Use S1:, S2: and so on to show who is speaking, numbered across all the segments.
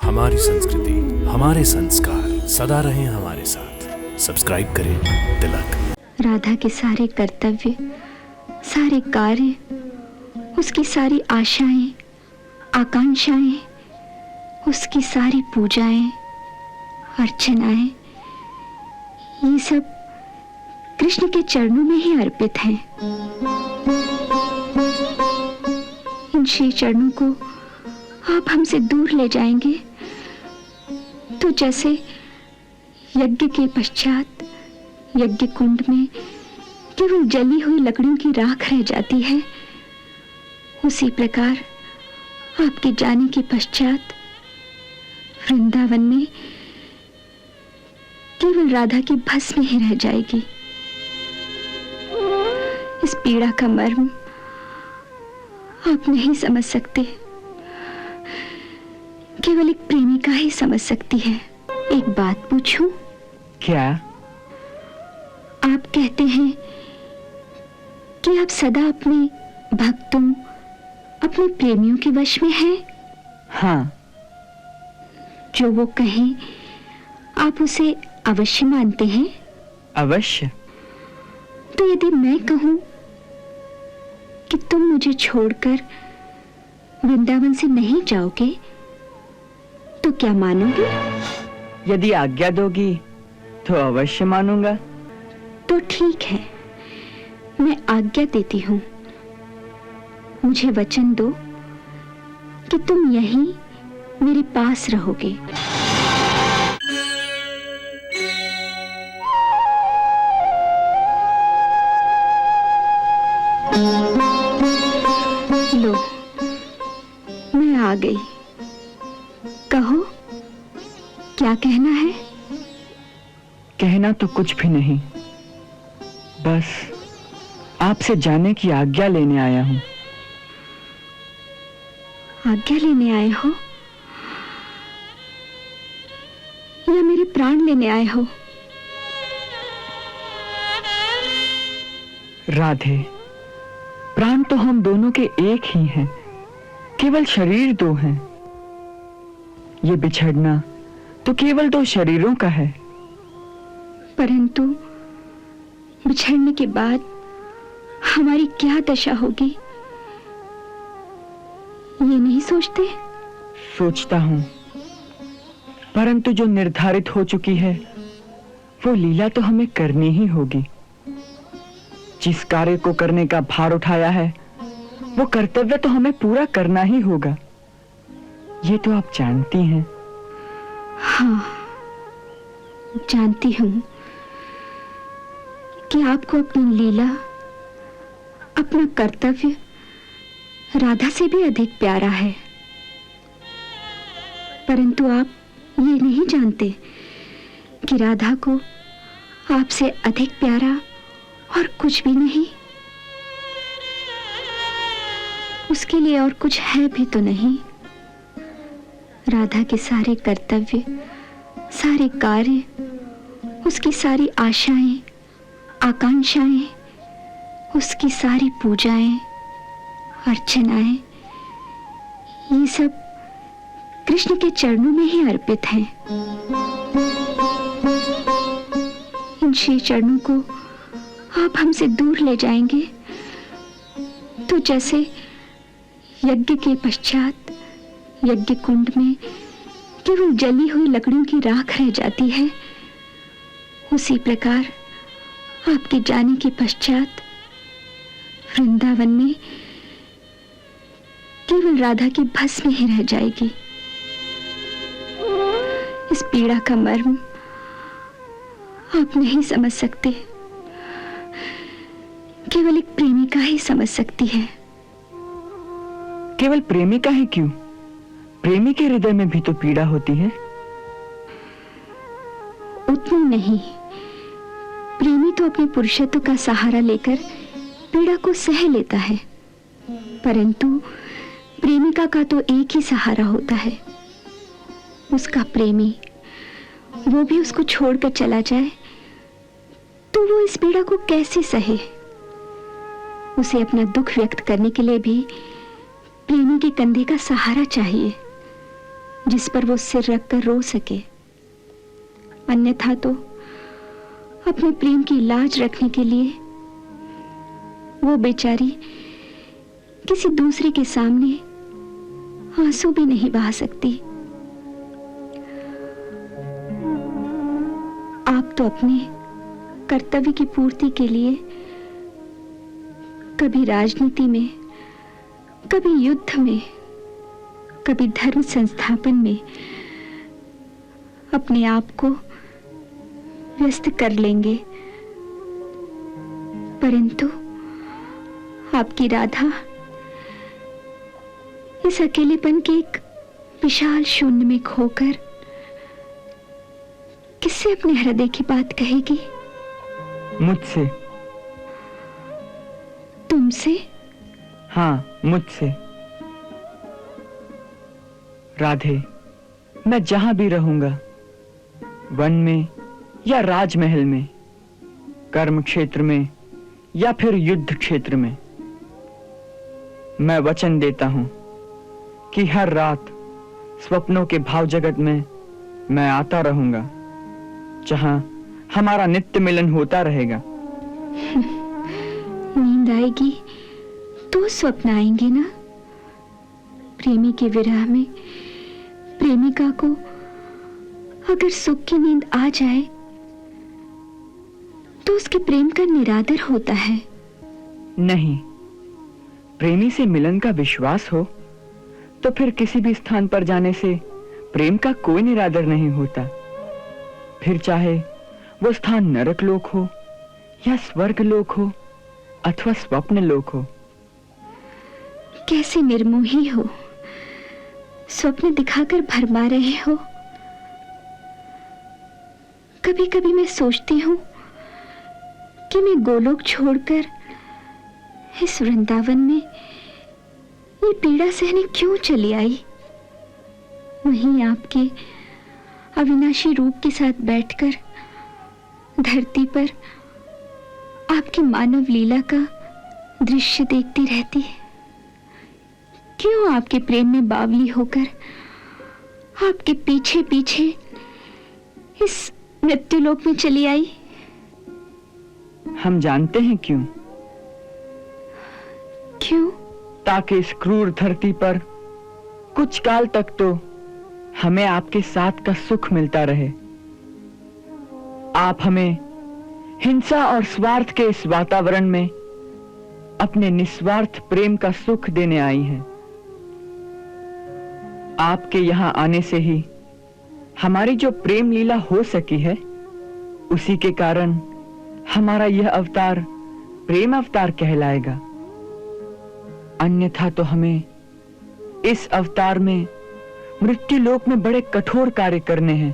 S1: हमारी संस्कृति, हमारे संस्कार सदा रहें हमारे साथ। सब्सक्राइब करें तिलक।
S2: राधा के सारे कर्तव्य, सारे कार्य, उसकी सारी आशाएं, आकांक्षाएं, उसकी सारी पूजाएं, अर्चनाएं, ये सब कृष्ण के चरणों में ही अर्पित हैं। इन श्री चरणों को आप हमसे दूर ले जाएंगे तो जैसे यज्ञ के पश्चात यज्ञ कुंड में केवल जली हुई लकड़ियों की राख रह जाती है, उसी प्रकार आपके जाने के पश्चात वृंदावन में केवल राधा की भस्म ही रह जाएगी। इस पीड़ा का मर्म आप नहीं समझ सकते, केवल एक प्रेमिका ही समझ सकती है। एक बात पूछूं?
S3: क्या?
S2: आप कहते हैं कि आप सदा अपने भक्तों, अपने प्रेमियों के वश में हैं।
S3: हाँ।
S2: जो वो कहें आप उसे अवश्य मानते हैं?
S3: अवश्य।
S2: तो यदि मैं कहूं कि तुम मुझे छोड़कर वृंदावन से नहीं जाओगे तो क्या मानोगे?
S3: यदि आज्ञा दोगी तो अवश्य मानूंगा।
S2: तो ठीक है, मैं आज्ञा देती हूं। मुझे वचन दो कि तुम यहीं मेरे पास रहोगे। लो, मैं आ गई। कहो, क्या कहना है?
S3: कहना तो कुछ भी नहीं, बस आपसे जाने की आज्ञा लेने आया हूं।
S2: आज्ञा लेने आए हो या मेरे प्राण लेने आए हो?
S3: राधे, प्राण तो हम दोनों के एक ही हैं, केवल शरीर दो हैं। ये बिछड़ना तो केवल दो शरीरों का है।
S2: परंतु बिछड़ने के बाद हमारी क्या दशा होगी, ये नहीं सोचते?
S3: सोचता हूं, परंतु जो निर्धारित हो चुकी है वो लीला तो हमें करनी ही होगी। जिस कार्य को करने का भार उठाया है वो कर्तव्य तो हमें पूरा करना ही होगा। ये तो आप जानती हैं।
S2: हाँ, जानती हूं कि आपको अपनी लीला, अपना कर्तव्य राधा से भी अधिक प्यारा है। परंतु आप ये नहीं जानते कि राधा को आपसे अधिक प्यारा और कुछ भी नहीं। उसके लिए और कुछ है भी तो नहीं। राधा के सारे कर्तव्य, सारे कार्य, उसकी सारी आशाएं, आकांक्षाएं, उसकी सारी पूजाएं, अर्चनाएं, ये सब कृष्ण के चरणों में ही अर्पित हैं। इन श्री चरणों को आप हमसे दूर ले जाएंगे तो जैसे यज्ञ के पश्चात यज्ञ कुंड में केवल जली हुई लकड़ियों की राख रह जाती है, उसी प्रकार आपके जाने के पश्चात वृंदावन में केवल राधा की भस्म ही रह जाएगी। इस पीड़ा का मर्म आप नहीं समझ सकते, केवल एक प्रेमिका ही समझ सकती है।
S3: केवल प्रेमिका ही क्यों, प्रेमी के हृदय में भी तो पीड़ा होती है।
S2: उतनी नहीं, प्रेमी तो अपने पुरुषत्व का सहारा लेकर पीड़ा को सह लेता है, परंतु प्रेमिका का तो एक ही सहारा होता है, उसका प्रेमी। वो भी उसको छोड़कर चला जाए तो वो इस पीड़ा को कैसे सहे? उसे अपना दुख व्यक्त करने के लिए भी प्रेमी के कंधे का सहारा चाहिए। जिस पर वो सिर रखकर रो सके। अन्यथा तो अपने प्रेम की लाज रखने के लिए वो बेचारी किसी दूसरे के सामने आंसू भी नहीं बहा सकती। आप तो अपने कर्तव्य की पूर्ति के लिए कभी राजनीति में, कभी युद्ध में, कभी धर्म संस्थापन में अपने आप को व्यस्त कर लेंगे, परंतु आपकी राधा इस अकेलेपन के एक विशाल शून्य में खोकर किससे अपने हृदय की बात कहेगी?
S3: मुझसे।
S2: तुमसे?
S3: हाँ, मुझसे। राधे, मैं जहां भी रहूंगा, वन में या राजमहल में, कर्म क्षेत्र में या फिर युद्ध क्षेत्र में, मैं वचन देता हूं कि हर रात स्वप्नों के भाव जगत में मैं आता रहूंगा, जहां हमारा नित्य मिलन होता रहेगा।
S2: नींद आएगी तो स्वप्न आएंगे ना? प्रेमी के विरह में प्रेमिका को अगर सुख की नींद आ जाए तो उसके प्रेम का निरादर होता है।
S3: नहीं, प्रेमी से मिलन का विश्वास हो तो फिर किसी भी स्थान पर जाने से प्रेम का कोई निरादर नहीं होता। फिर चाहे वो स्थान नरक लोक हो या स्वर्ग लोक हो अथवा स्वप्न लोक हो।
S2: कैसे निर्मोही हो, स्वप्न दिखाकर भरमा रहे हो। कभी कभी मैं सोचती हूँ कि मैं गोलोक छोड़कर इस वृंदावन में ये पीड़ा सहने क्यों चली आई। वहीं आपके अविनाशी रूप के साथ बैठकर धरती पर आपकी मानव लीला का दृश्य देखती रहती। क्यों आपके प्रेम में बावली होकर आपके पीछे पीछे इस मृत्युलोक में चली आई?
S3: हम जानते हैं क्यों।
S2: क्यों?
S3: ताकि इस क्रूर धरती पर कुछ काल तक तो हमें आपके साथ का सुख मिलता रहे। आप हमें हिंसा और स्वार्थ के इस वातावरण में अपने निस्वार्थ प्रेम का सुख देने आई हैं। आपके यहां आने से ही हमारी जो प्रेम लीला हो सकी है, उसी के कारण हमारा यह अवतार प्रेम अवतार कहलाएगा। अन्यथा तो हमें इस अवतार में मृत्यु लोक में बड़े कठोर कार्य करने हैं।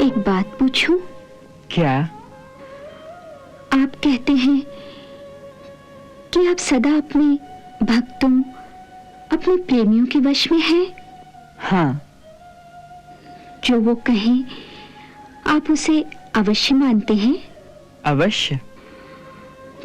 S2: एक बात पूछूं?
S3: क्या?
S2: आप कहते हैं कि आप सदा अपने भक्तों, अपने प्रेमियों के वश में हैं।
S3: हाँ।
S2: जो वो कहें आप उसे अवश्य मानते हैं?
S3: अवश्य।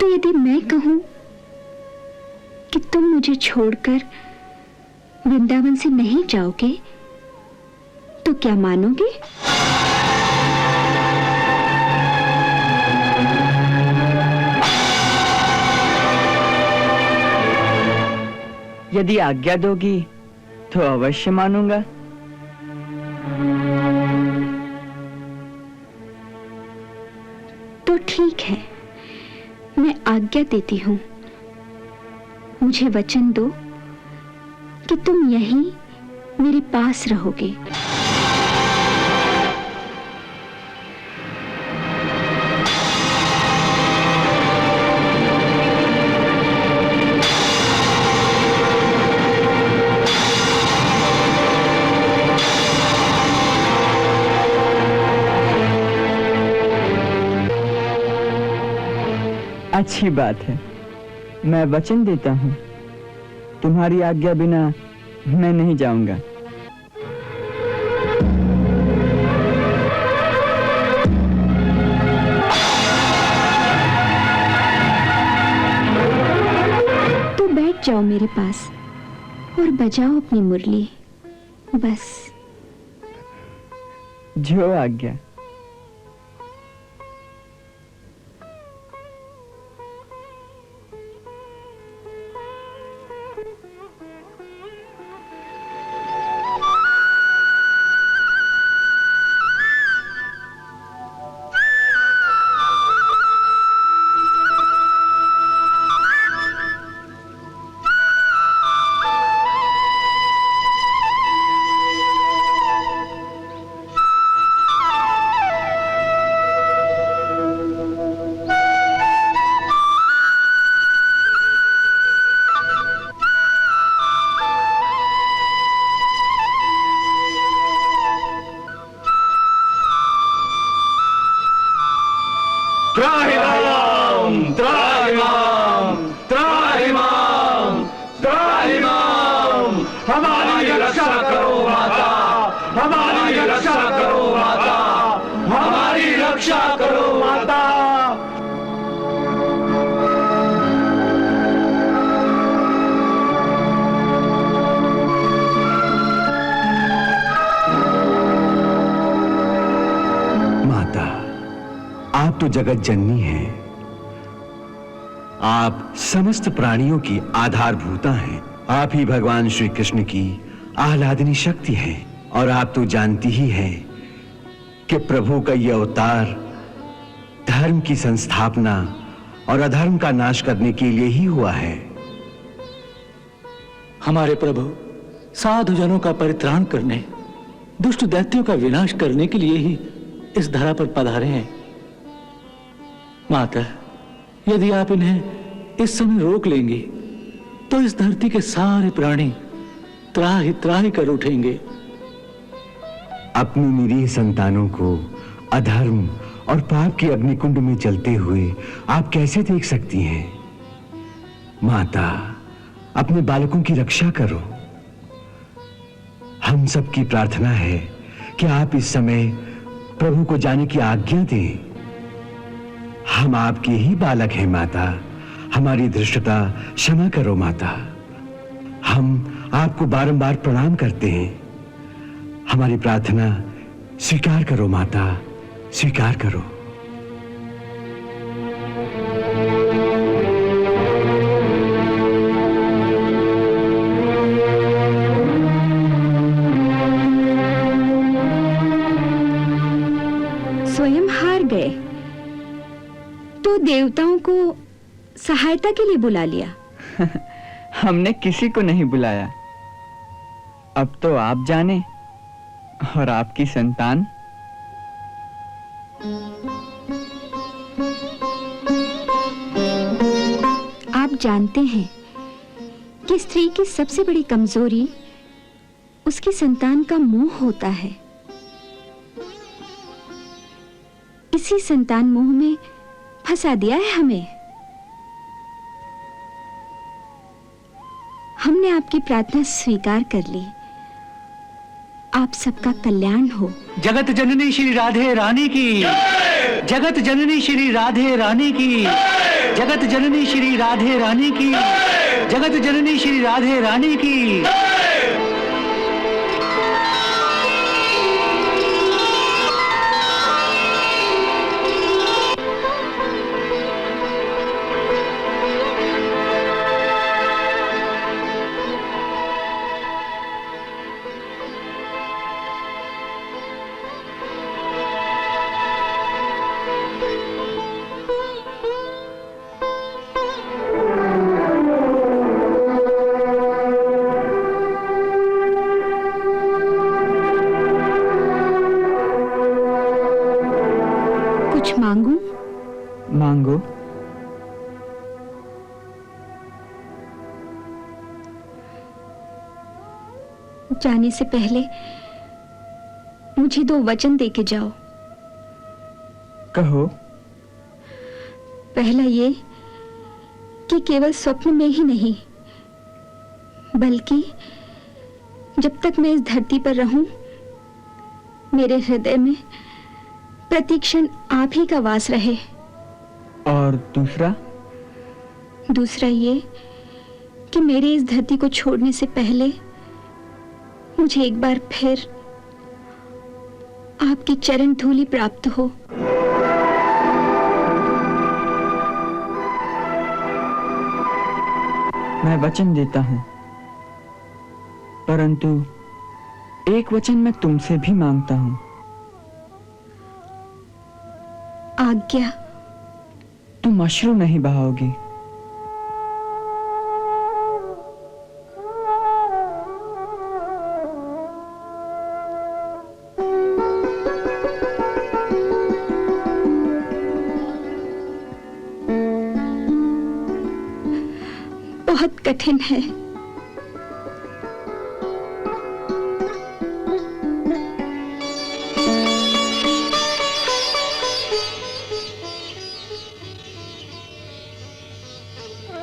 S2: तो यदि मैं कहूं कि तुम मुझे छोड़कर वृंदावन से नहीं जाओगे तो क्या मानोगे?
S3: यदि आज्ञा दोगी तो अवश्य मानूंगा।
S2: तो ठीक है, मैं आज्ञा देती हूं। मुझे वचन दो कि तुम यहीं मेरे पास रहोगे।
S3: अच्छी बात है, मैं वचन देता हूं, तुम्हारी आज्ञा बिना मैं नहीं जाऊंगा।
S2: तो बैठ जाओ मेरे पास। और बजाओ अपनी मुरली। बस।
S3: जो आज्ञा।
S4: त्राहिमाम त्राहिमाम त्राहिमाम त्राहिमाम, हमारी रक्षा करो माता, हमारी रक्षा करो माता, हमारी रक्षा करो माता।
S5: माता, आप तो जगत जननी हैं। आप समस्त प्राणियों की आधारभूता हैं। आप ही भगवान श्री कृष्ण की आह्लादनी शक्ति हैं। और आप तो जानती ही हैं कि प्रभु का यह अवतार धर्म की संस्थापना और अधर्म का नाश करने के लिए ही हुआ है।
S6: हमारे प्रभु साधुजनों का परित्राण करने, दुष्ट दैत्यों का विनाश करने के लिए ही इस धरा पर पधारे हैं। माता, यदि आप इन्हें इस समय रोक लेंगी तो इस धरती के सारे प्राणी त्राहि त्राहि कर उठेंगे।
S5: अपनी निरीह संतानों को अधर्म और पाप के अग्निकुंड में चलते हुए आप कैसे देख सकती हैं? माता, अपने बालकों की रक्षा करो। हम सबकी प्रार्थना है कि आप इस समय प्रभु को जाने की आज्ञा दें। हम आपके ही बालक हैं माता, हमारी धृष्टता क्षमा करो माता। हम आपको बारंबार प्रणाम करते हैं। हमारी प्रार्थना स्वीकार करो माता, स्वीकार करो।
S2: स्वयं हार गए तो देवताओं को सहायता के लिए बुला लिया।
S3: हमने किसी को नहीं बुलाया। अब तो आप जाने और आपकी संतान।
S2: आप जानते हैं कि स्त्री की सबसे बड़ी कमजोरी उसकी संतान का मोह होता है। इसी संतान मोह में फंसा दिया है हमें। हमने आपकी प्रार्थना स्वीकार कर ली। आप सबका कल्याण हो।
S6: जगत जननी श्री राधे रानी की, जगत जननी श्री राधे रानी की, जगत जननी श्री राधे रानी की, जगत जननी श्री राधे रानी की।
S2: कुछ मांगूं?
S3: मांगो।
S2: जाने से पहले मुझे 2 वचन दे के जाओ।
S3: कहो।
S2: पहला ये कि केवल स्वप्न में ही नहीं, बल्कि जब तक मैं इस धरती पर रहूं, मेरे हृदय में प्रतिक्षण आप ही का वास रहे।
S3: और दूसरा?
S2: दूसरा ये कि मेरे इस धरती को छोड़ने से पहले मुझे एक बार फिर आपकी चरण धूलि प्राप्त हो।
S3: मैं वचन देता हूं, परंतु एक वचन मैं तुमसे भी मांगता हूं।
S2: आज्ञा।
S3: तुम अश्रु नहीं बहाओगी।
S2: बहुत कठिन है।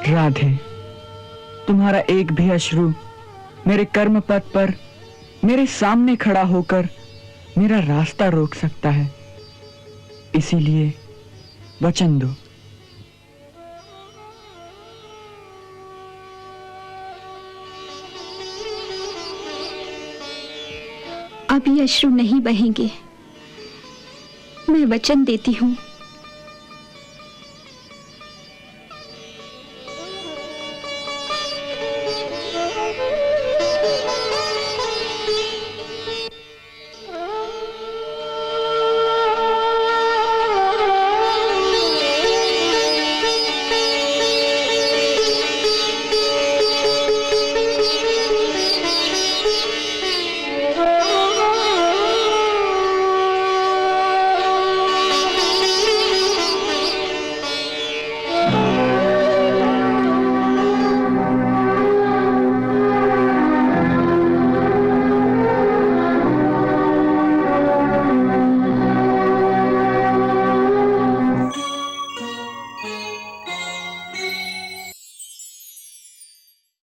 S3: राधे, तुम्हारा एक भी अश्रु मेरे कर्म पथ पर मेरे सामने खड़ा होकर मेरा रास्ता रोक सकता है। इसीलिए वचन दो।
S2: अभी अश्रु नहीं बहेंगे। मैं वचन देती हूँ